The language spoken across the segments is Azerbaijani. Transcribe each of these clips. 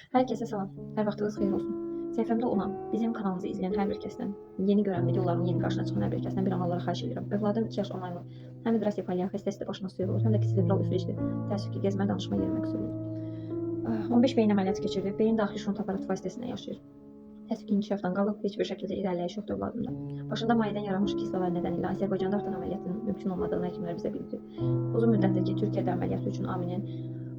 Hər kəsə salam, hər vaxtınız xeyir olsun. Səhifəmdə olan, bizim kanalımızı izləyən hər bir kəsdən, yeni görən videoların yeni qarşına çıxan hər bir kəsdən bir an olaraq xahiş edirəm. Övladım 2 yaş onlaynlı, həm hidrosefalia xəstəsi də başına suya vurur, həm də kislevral üfüricdir. Təəssüf ki, gezmə danışma yeri məqsuddur. 15 beyin əməliyyatı keçirdi, beyin daxili şunt aparatı vasitəsilə yaşayır. Təəssüf ki, inkişafdan qalıb, heç bir şəkildə irəliləyiş yoxdur övladımda. Başında mayedən yaranmış kistalar nedeniyle Azərbaycanda artıq əməliyyatın mümkün olmadığını həkimlər bizə bildirdi. Uzun müddətdir ki, Türkiyədə əməliyyatı üçün Aminin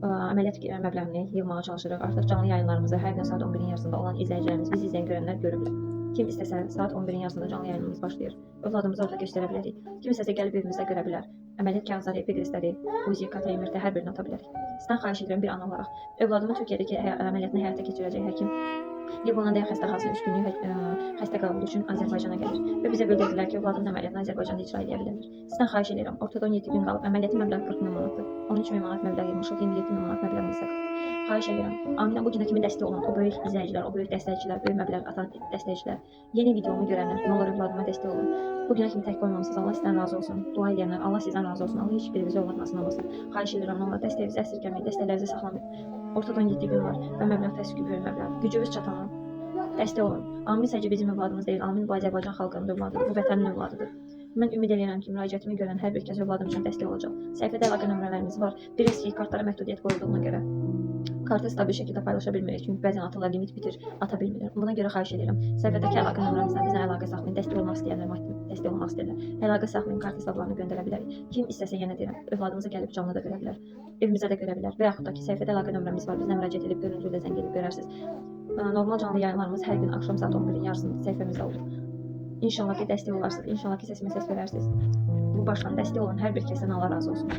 əməliyyat məbləğini yığmağa çalışırıq. Artıq canlı yayınlarımızı hər gün saat 11-in yarısında olan izləyicilərimiz, bizi izləyən görənlər görüblər. Kim istəsə saat 11-in yarısında canlı yayınımız başlayır. Övladımızı orada göstərə bilərik. Kim istəsə gəlib evimizdə görə bilər. Əməliyyat kağızları, epiqristləri, UZI, KT-MRT hər birini ata bilərik. Sizdən xahiş edirəm bir an olaraq. Övladımın Türkiyədəki əməliyyatını həyata keçirəcək həkim Livanada xəstəxanasının 3 günlük xəstə qəbulu üçün Azərbaycana gəlir və bizə bildirdilər ki, övladımın əməliyyatını Azərbaycanda icra edə bilərlər. Sizdən xahiş edirəm, ortada 17 gün qalıb, əməliyyatın məbləği 40 min manatdır. 13 min manat məbləğ yığmışıq, 27 min manat məbləğ isə. Xahiş edirəm, Aminə bu günə kimi dəstək olan o böyük izləyicilər, o böyük dəstəkçilər, böyük məbləğ atan dəstəkçilər, yeni videomu görənlər, nə olur övladıma dəstək olun. Bu günə kimi tək qoymamısınız, Allah sizdən razı olsun. Dua edənlər, Allah sizdən razı olsun. Allah heç birinizi övladına sınamasın. Xahiş edirəm, nə olur dəstəyinizi əsirgəməyin, dəstəklərinizi saxlamayın. Ortada 17 gün var və məbləğ təəssüf ki, böyük məbləğ. Gücünüz çatanın dəstək olun. Amin sadəcə bizim övladımız deyil, Amin bu Azərbaycan xalqının övladıdır, bu vətənin övladıdır. Mən ümid edirəm ki, müraciətimi görən hər bir kəs övladım üçün dəstək olacaq. Səhifədə əlaqə nömrələrimiz var. Bilirsiniz ki, kartlara məhdudiyyət qoyulduğuna görə kartı stabil şəkildə paylaşa bilmirik, çünki bəzən atılar limit bitir, ata bilmirlər. Buna görə xahiş edirəm. Səhifədəki əlaqə nömrəmizdən bizlə əlaqə saxlayın. Dəstək olmaq istəyənlər, maddi dəstək olmaq istəyirlər. Əlaqə saxlayın, kart hesablarını göndərə bilərik. Kim istəsə yenə deyirəm, övladımızı gəlib canlı da görə bilər, evimizdə də görə bilər və yaxud da ki, səhifədə əlaqə nömrəmiz var. Bizlə müraciət edib görüntülə zəng edib görərsiniz. Normal canlı yayınlarımız hər gün axşam saat 11-in yarısında səhifəmizdə olur. İnşallah ki, dəstək olarsınız, inşallah ki, səsimə səs verərsiniz. Bu başdan dəstək olan hər bir kəsdən Allah razı olsun.